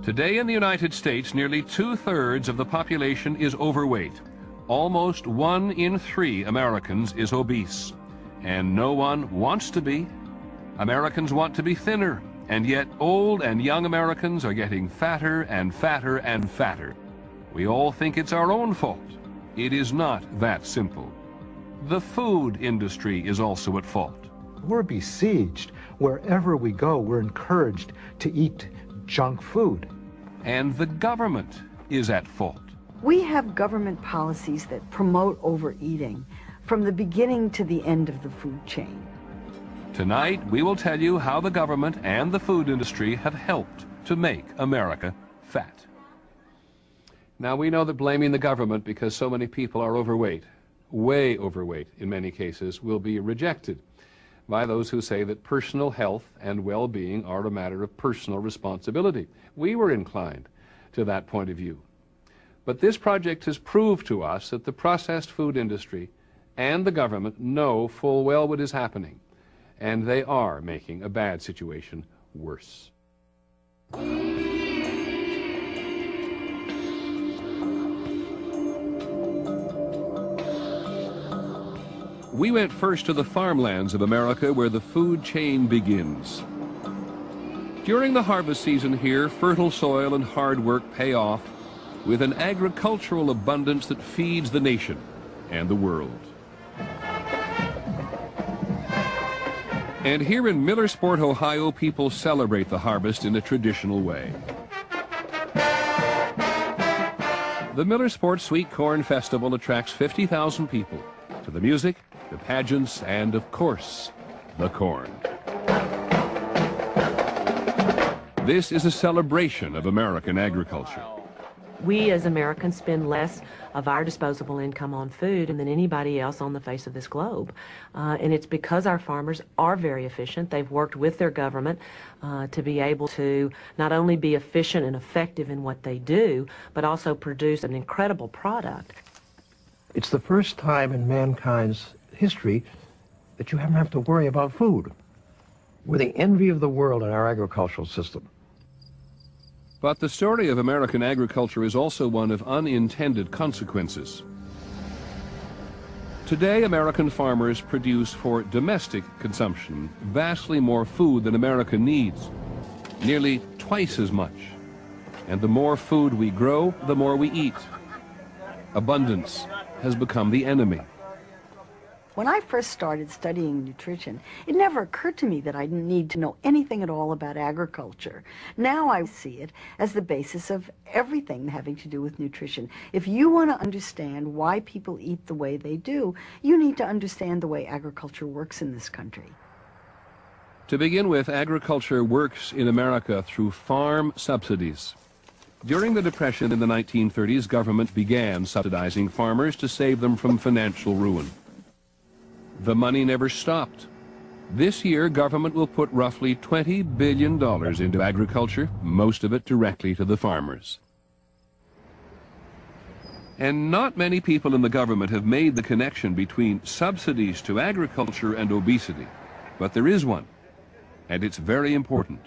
Today in the United States, nearly 2/3 of the population is overweight. Almost 1 in 3 Americans is obese. And no one wants to be. Americans want to be thinner, and yet old and young Americans are getting fatter and fatter and fatter. We all think it's our own fault. It is not that simple. The food industry is also at fault. We're besieged. Wherever we go, we're encouraged to eat junk food. And the government is at fault. We have government policies that promote overeating from the beginning to the end of the food chain. Tonight, we will tell you how the government and the food industry have helped to make America fat. Now, we know that blaming the government because so many people are overweight, way overweight in many cases, will be rejected by those who say that personal health and well-being are a matter of personal responsibility. We were inclined to that point of view. But this project has proved to us that the processed food industry and the government know full well what is happening, and they are making a bad situation worse. We went first to the farmlands of America where the food chain begins. During the harvest season here, fertile soil and hard work pay off with an agricultural abundance that feeds the nation and the world. And here in Millersport, Ohio, people celebrate the harvest in a traditional way. The Millersport Sweet Corn Festival attracts 50,000 people to the music, the pageants, and, of course, the corn. This is a celebration of American agriculture. We as Americans spend less of our disposable income on food than anybody else on the face of this globe. And it's because our farmers are very efficient. They've worked with their government to be able to not only be efficient and effective in what they do, but also produce an incredible product. It's the first time in mankind's history that you haven't have to worry about food. We're the envy of the world in our agricultural system. But the story of American agriculture is also one of unintended consequences. Today, American farmers produce for domestic consumption vastly more food than America needs, nearly twice as much. And the more food we grow, the more we eat. Abundance has become the enemy. When I first started studying nutrition, it never occurred to me that I didn't need to know anything at all about agriculture. Now I see it as the basis of everything having to do with nutrition. If you want to understand why people eat the way they do, you need to understand the way agriculture works in this country. To begin with, agriculture works in America through farm subsidies. During the Depression in the 1930s, government began subsidizing farmers to save them from financial ruin. The money never stopped. This year, government will put roughly $20 billion into agriculture, most of it directly to the farmers. And not many people in the government have made the connection between subsidies to agriculture and obesity, but there is one, and it's very important.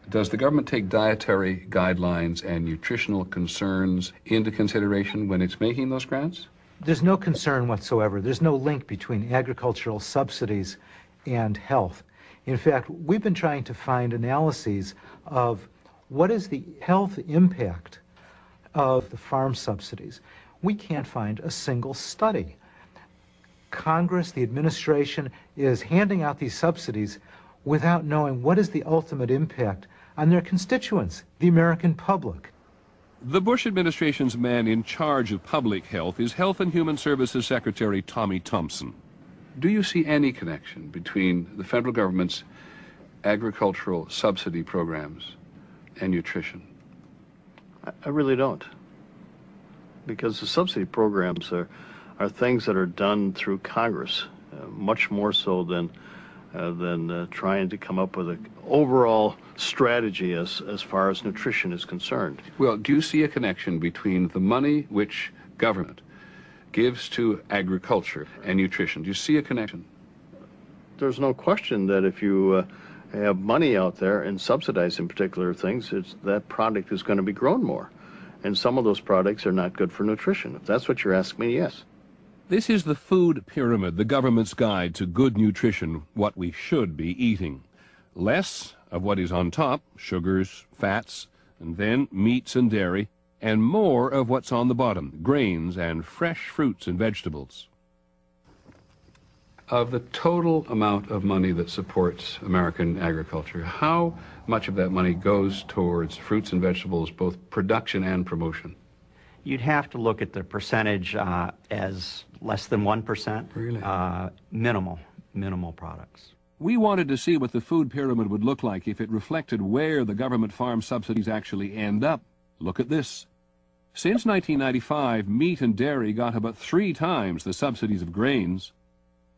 Does the government take dietary guidelines and nutritional concerns into consideration when it's making those grants? There's no concern whatsoever. There's no link between agricultural subsidies and health. In fact, we've been trying to find analyses of what is the health impact of the farm subsidies. We can't find a single study. Congress, the administration, is handing out these subsidies without knowing what is the ultimate impact on their constituents, the American public. The Bush administration's man in charge of public health is Health and Human Services Secretary Tommy Thompson. Do you see any connection between the federal government's agricultural subsidy programs and nutrition? I really don't. Because the subsidy programs are things that are done through Congress, much more so than trying to come up with an overall strategy as far as nutrition is concerned. Well, do you see a connection between the money which government gives to agriculture and nutrition? Do you see a connection? There's no question that if you have money out there and subsidizing particular things, that product is going to be grown more. And some of those products are not good for nutrition. If that's what you're asking me, yes. This is the food pyramid, the government's guide to good nutrition, what we should be eating. Less of what is on top, sugars, fats, and then meats and dairy, and more of what's on the bottom, grains and fresh fruits and vegetables. Of the total amount of money that supports American agriculture, how much of that money goes towards fruits and vegetables, both production and promotion? You'd have to look at the percentage as less than 1%. Really? Minimal products. We wanted to see what the food pyramid would look like if it reflected where the government farm subsidies actually end up. Look at this. Since 1995, meat and dairy got about 3 times the subsidies of grains.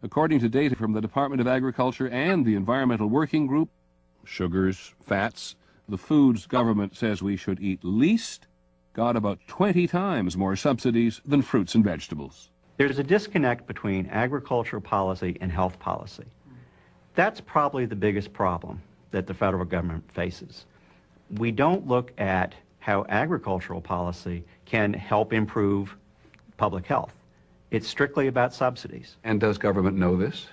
According to data from the Department of Agriculture and the Environmental Working Group, sugars, fats, the foods government says we should eat least got about 20 times more subsidies than fruits and vegetables. There's a disconnect between agricultural policy and health policy. That's probably the biggest problem that the federal government faces. We don't look at how agricultural policy can help improve public health. It's strictly about subsidies. And does government know this?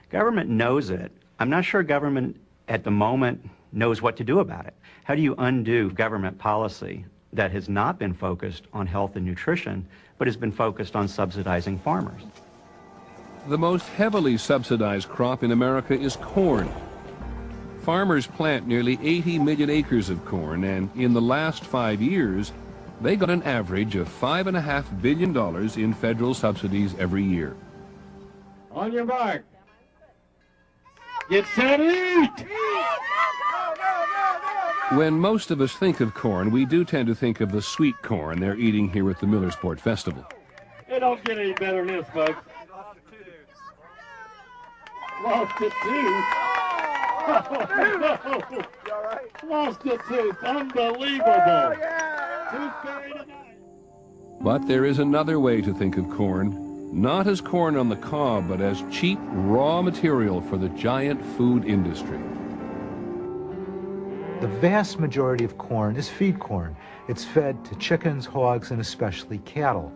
Government knows it. I'm not sure government at the moment knows what to do about it. How do you undo government policy that has not been focused on health and nutrition, but has been focused on subsidizing farmers? The most heavily subsidized crop in America is corn. Farmers plant nearly 80 million acres of corn, and in the last 5 years, they got an average of $5.5 billion in federal subsidies every year. On your mark. Get set, eat! When most of us think of corn, we do tend to think of the sweet corn they're eating here at the Millersport Festival. It don't get any better than this, folks. Lost a tooth. Lost a tooth. Unbelievable. But there is another way to think of corn, not as corn on the cob, but as cheap raw material for the giant food industry. The vast majority of corn is feed corn. It's fed to chickens, hogs, and especially cattle.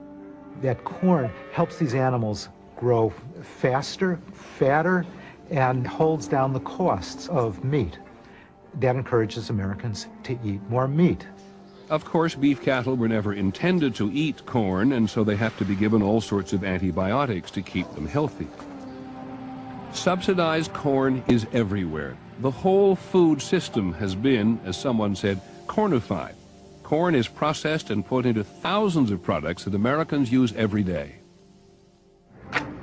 That corn helps these animals grow faster, fatter, and holds down the costs of meat. That encourages Americans to eat more meat. Of course, beef cattle were never intended to eat corn, and so they have to be given all sorts of antibiotics to keep them healthy. Subsidized corn is everywhere. The whole food system has been, as someone said, cornified. Corn is processed and put into thousands of products that Americans use every day.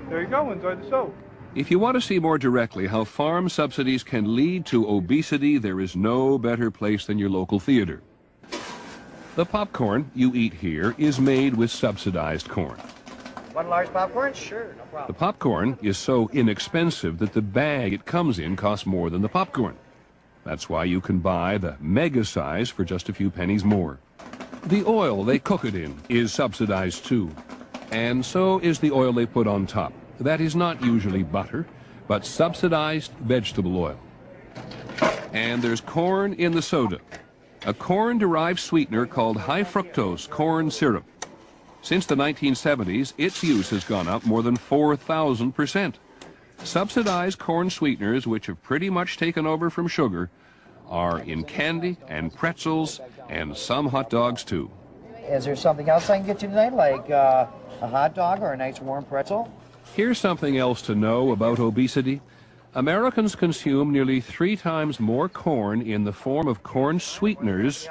There you go, enjoy the show. If you want to see more directly how farm subsidies can lead to obesity, there is no better place than your local theater. The popcorn you eat here is made with subsidized corn. One large popcorn? Sure, no problem. The popcorn is so inexpensive that the bag it comes in costs more than the popcorn. That's why you can buy the mega size for just a few pennies more. The oil they cook it in is subsidized too. And so is the oil they put on top. That is not usually butter, but subsidized vegetable oil. And there's corn in the soda, a corn-derived sweetener called high fructose corn syrup. Since the 1970s, its use has gone up more than 4,000%. Subsidized corn sweeteners, which have pretty much taken over from sugar, are in candy and pretzels and some hot dogs too. Is there something else I can get you tonight, like a hot dog or a nice warm pretzel? Here's something else to know about obesity. Americans consume nearly 3 times more corn in the form of corn sweeteners